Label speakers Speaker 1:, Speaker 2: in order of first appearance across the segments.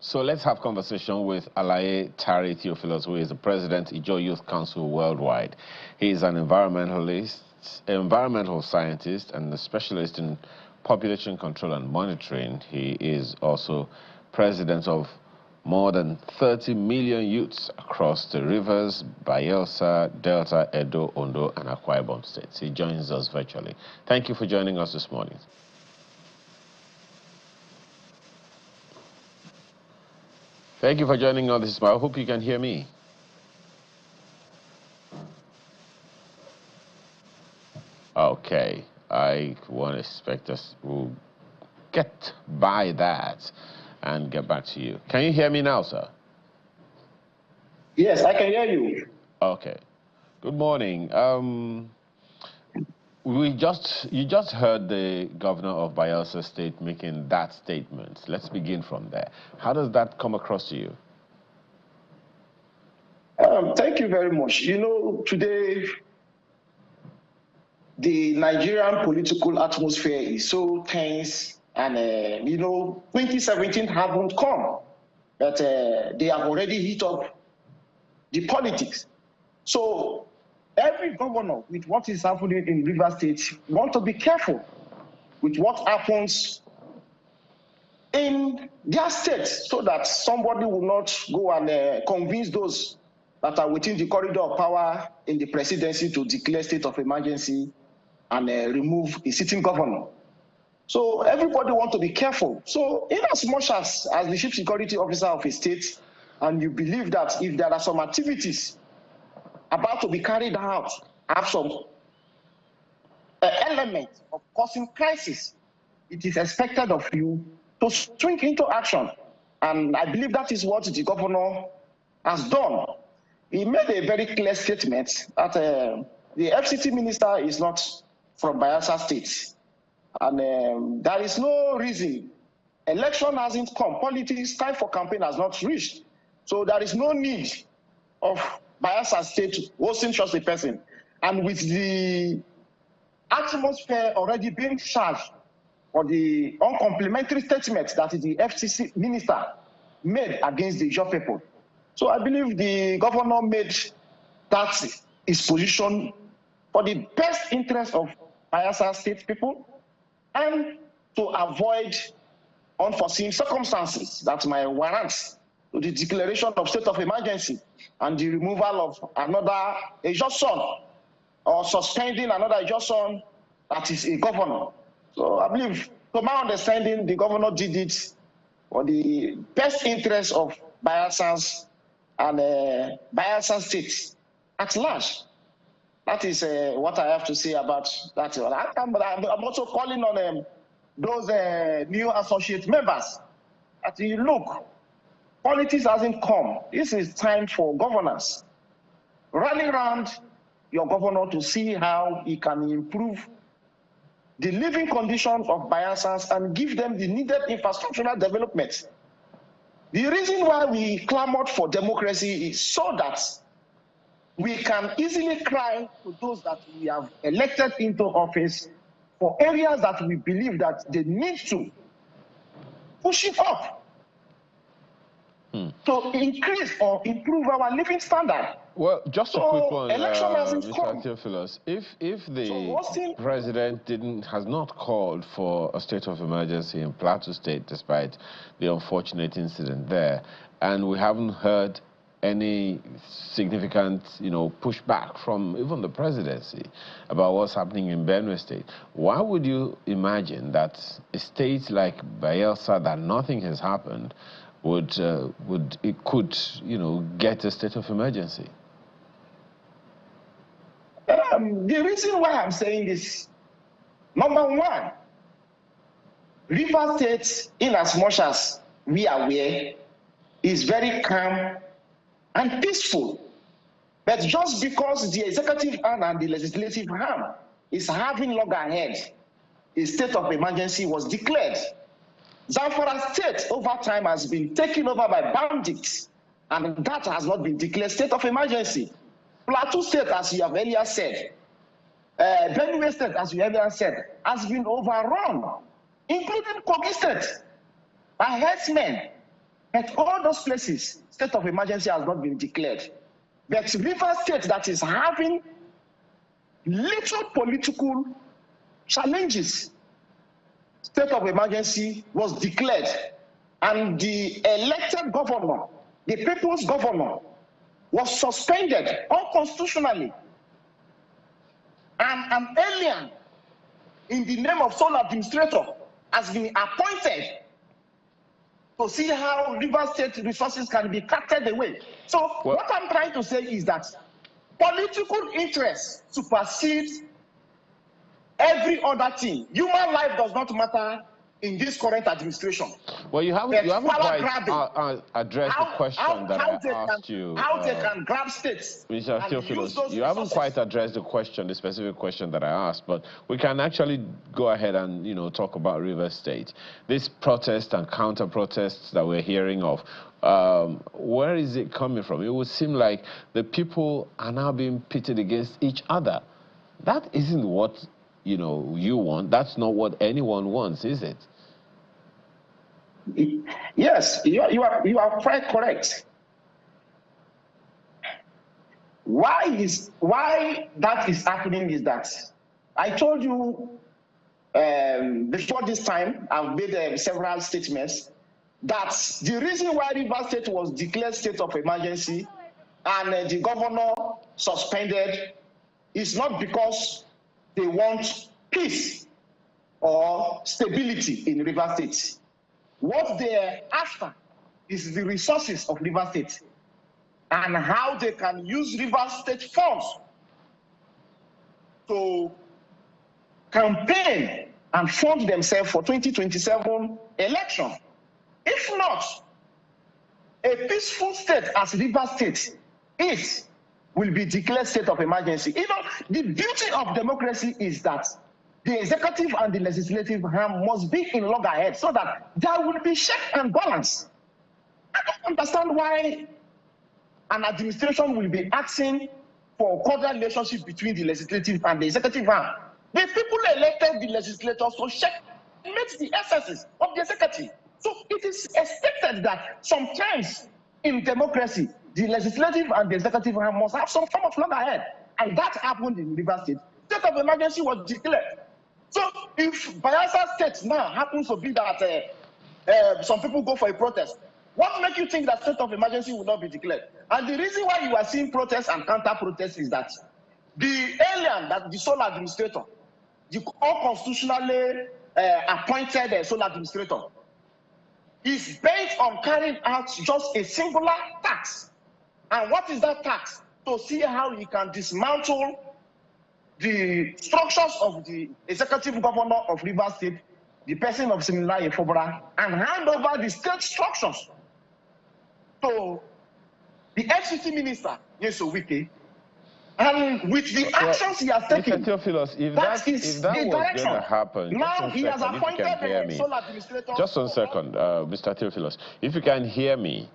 Speaker 1: So let's have conversation with Alaye Tari Theophilus, who is the president of Ijo Youth Council Worldwide. He is an environmental scientist, and a specialist in population control and monitoring. He is also president of more than 30 million youths across the rivers, Bayelsa, Delta, Edo, Ondo, and Akwa Ibom states. He joins us virtually. Thank you for joining us this morning. Thank you for joining us this morning. I hope you can hear me. Okay, I won't expect us. We'll get by that and get back to you. Can you hear me now, sir?
Speaker 2: Yes, I can hear you.
Speaker 1: Okay. Good morning. You just heard the governor of Bayelsa State making that statement. Let's begin from there. How does that come across to you?
Speaker 2: Thank you very much. You know, today, the Nigerian political atmosphere is so tense, and, 2017 haven't come, but they have already hit up the politics. So every governor, with what is happening in River State, want to be careful with what happens in their state, so that somebody will not go and convince those that are within the corridor of power in the presidency to declare state of emergency and remove a sitting governor. So everybody wants to be careful. So in as much as the chief security officer of a state, and you believe that if there are some activities about to be carried out, have some element of causing crisis, it is expected of you to swing into action. And I believe that is what the governor has done. He made a very clear statement that the FCT minister is not from Bayelsa State. And there is no reason. Election hasn't come. Politics, time for campaign has not reached. So there is no need of Bayelsa State hosting such a person. And with the atmosphere already being charged for the uncomplimentary statement that the FCC minister made against the Ijaw people. So I believe the governor made that his position for the best interest of Bayelsa State people, and to avoid unforeseen circumstances that might warrant the declaration of state of emergency and the removal of another Ijaw son, or suspending another Ijaw son that is a governor. So I believe, to my understanding, the governor did it for the best interest of Bayelsans and Bayelsa State at large. That is what I have to say about that. I'm also calling on those new associate members that you look, politics hasn't come. This is time for governance. Rally around your governor to see how he can improve the living conditions of Bayelsans and give them the needed infrastructural development. The reason why we clamored for democracy is so that we can easily cry to those that we have elected into office for areas that we believe that they need to push it up to increase or improve our living standard.
Speaker 1: Well, just a quick one, Mr. Theophilus. If the president has not called for a state of emergency in Plateau State, despite the unfortunate incident there, and we haven't heard any significant, pushback from even the presidency about what's happening in Benue State, why would you imagine that a state like Bayelsa, that nothing has happened, could get a state of emergency?
Speaker 2: The reason why I'm saying this, number one, River State, in as much as we are aware, is very calm and peaceful. But just because the executive arm and the legislative arm is having loggerhead, a state of emergency was declared. Zamfara State over time has been taken over by bandits, and that has not been declared state of emergency. Plateau State, as you have earlier said, Benue State, as you earlier said, has been overrun, including Kogi State, by herdsmen But all those places, state of emergency has not been declared. But River State that is having little political challenges, state of emergency was declared. And the elected governor, the people's governor, was suspended unconstitutionally. And an alien in the name of sole administrator has been appointed to see how River State resources can be carted away. So what I'm trying to say is that political interest supersedes every other thing. Human life does not matter in this current administration.
Speaker 1: Well, you haven't quite addressed the question that I asked you.
Speaker 2: How they can grab states.
Speaker 1: Mr. Theophilus, you haven't quite addressed the question, the specific question that I asked, but we can actually go ahead and, talk about River State. This protest and counter-protests that we're hearing of, where is it coming from? It would seem like the people are now being pitted against each other. That isn't what, you want. That's not what anyone wants, is it?
Speaker 2: Yes, you are quite correct. Why that is happening is that I told you before this time, I've made several statements that the reason why River State was declared state of emergency and the governor suspended is not because they want peace or stability in River State. What they're after is the resources of River State and how they can use River State funds to campaign and fund themselves for 2027 election. If not, a peaceful state as River State will be declared state of emergency. The beauty of democracy is that the executive and the legislative arm must be in loggerhead so that there will be check and balance. I don't understand why an administration will be asking for a cordial relationship between the legislative and the executive arm. The people elected the legislators to check the excesses of the executive. So it is expected that sometimes in democracy, the legislative and the executive arm must have some form of loggerhead. And that happened in River State. State of emergency was declared. So if Bayelsa State now happens to be that some people go for a protest, what makes you think that state of emergency will not be declared? And the reason why you are seeing protests and counter-protests is that the alien, that the sole administrator, the unconstitutionally appointed sole administrator, is bent on carrying out just a singular tax. And what is that tax? To see how he can dismantle the structures of the executive governor of River State, the person of Alaye and hand over the state structures to the FCT minister, Wike. And with the actions he has taken,
Speaker 1: Mr. Theophilus, if that was going to happen,
Speaker 2: now he has appointed
Speaker 1: the sole administrator. Just 1 second, Mr. Theophilus, if you can hear me,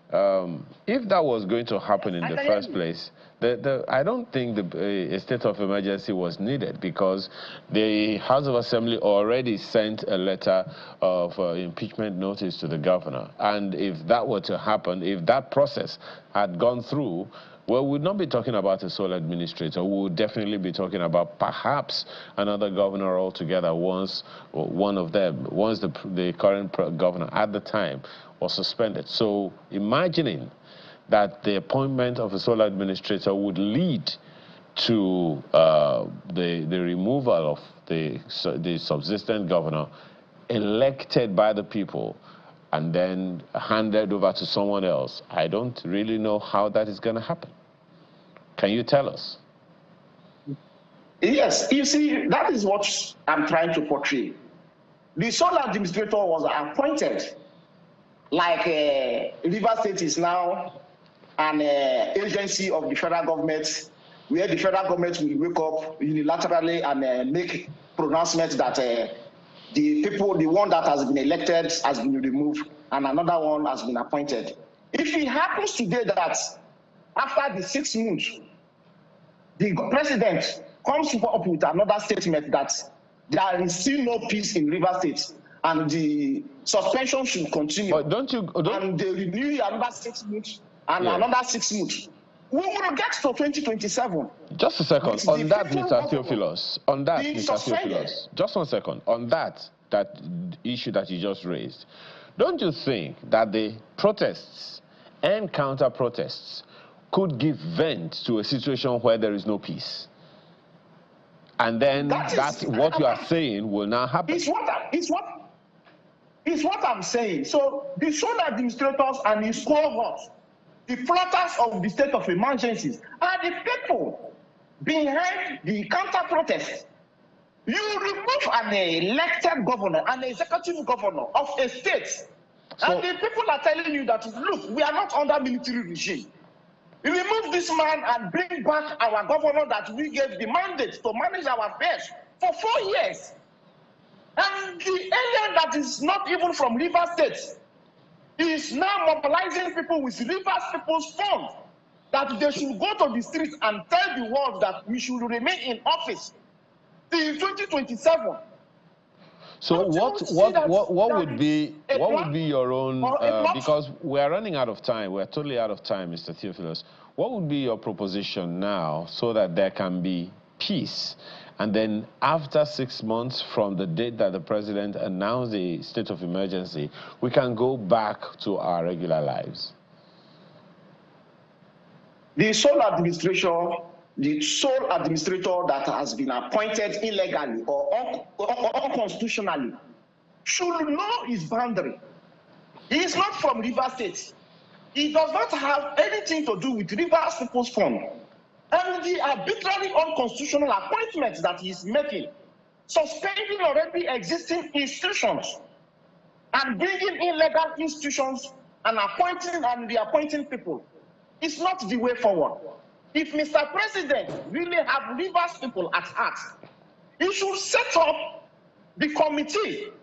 Speaker 1: if that was going to happen in the first place, I don't think a state of emergency was needed because the House of Assembly already sent a letter of impeachment notice to the governor. And if that were to happen, if that process had gone through, well, we would not be talking about a sole administrator. We would definitely be talking about perhaps another governor altogether once the current governor at the time was suspended. So imagining that the appointment of a sole administrator would lead to the removal of the subsistent governor elected by the people and then handed over to someone else, I don't really know how that is going to happen. Can you tell us?
Speaker 2: Yes, you see, that is what I'm trying to portray. The sole administrator was appointed, like River State is now an agency of the federal government, where the federal government will wake up unilaterally and make pronouncements that the one that has been elected has been removed and another one has been appointed. If it happens today that after the 6 months, the president comes up with another statement that there is still no peace in River State and the suspension should continue.
Speaker 1: But
Speaker 2: and they renew another 6 months and another 6 months. We will get to 2027.
Speaker 1: Just a second. On that, Mr. Theophilus. On that, Mr. Theophilus. Just 1 second. On that issue that you just raised, don't you think that the protests and counter-protests could give vent to a situation where there is no peace? And then that's what you are saying will now happen.
Speaker 2: It's what I'm saying. So the sole administrators and his cohorts, the plotters of the state of emergencies, are the people behind the counter-protests. You remove an elected governor, an executive governor of a state, and the people are telling you that, look, we are not under military regime. Remove this man and bring back our governor that we gave the mandate to manage our affairs for 4 years. And the alien that is not even from River State is now mobilizing people with Rivers people's funds that they should go to the streets and tell the world that we should remain in office till 2027.
Speaker 1: So what would be your own, because we are running out of time, we are totally out of time, Mr. Theophilus. What would be your proposition now so that there can be peace? And then after 6 months from the date that the president announced the state of emergency, we can go back to our regular lives?
Speaker 2: The sole administrator that has been appointed illegally or unconstitutionally should know his boundary. He is not from River State. He does not have anything to do with Rivers People's Fund. And the arbitrary unconstitutional appointments that he is making, suspending already existing institutions and bringing in legal institutions and reappointing people, is not the way forward. If Mr. President really have Rivers people at heart, he should set up the committee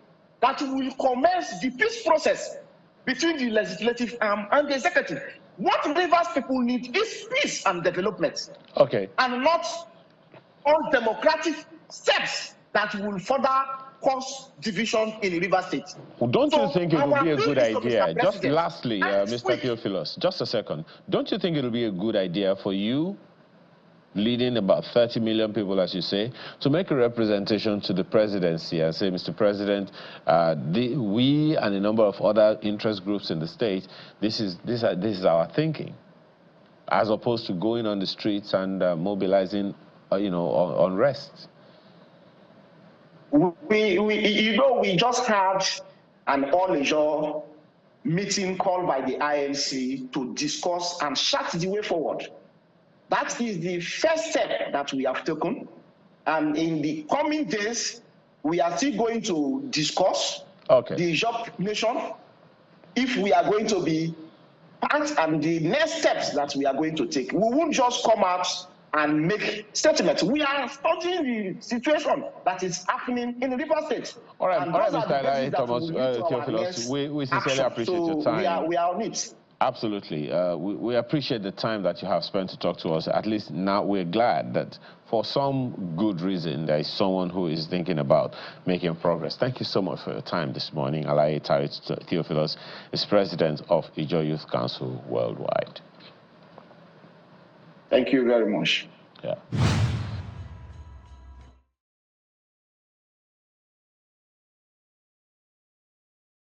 Speaker 2: that will commence the peace process between the legislative arm and the executive. What Rivers people need is peace and development.
Speaker 1: Okay.
Speaker 2: And not undemocratic steps that will further cause division in River State.
Speaker 1: Well, don't you think it would be a good idea? Just lastly, Mr. Theophilus, just a second. Don't you think it will be a good idea for you, leading about 30 million people, as you say, to make a representation to the presidency and say, Mr. President, we and a number of other interest groups in the state, this is our thinking, as opposed to going on the streets and mobilizing, unrest?
Speaker 2: We just had an all-leisure meeting called by the INC to discuss and chart the way forward. That is the first step that we have taken. And in the coming days, we are still going to discuss the job nation, if we are going to be part and the next steps that we are going to take. We won't just come out and make statements. We are studying the situation that is happening in River State.
Speaker 1: All right, Mr. Alaye, Thomas Theophilus, we sincerely appreciate your time.
Speaker 2: We are on it.
Speaker 1: Absolutely. We appreciate the time that you have spent to talk to us. At least now we're glad that for some good reason there is someone who is thinking about making progress. Thank you so much for your time this morning. Alaye Theophilus is president of Ijaw Youth Council Worldwide.
Speaker 2: Thank you very much.
Speaker 1: Yeah.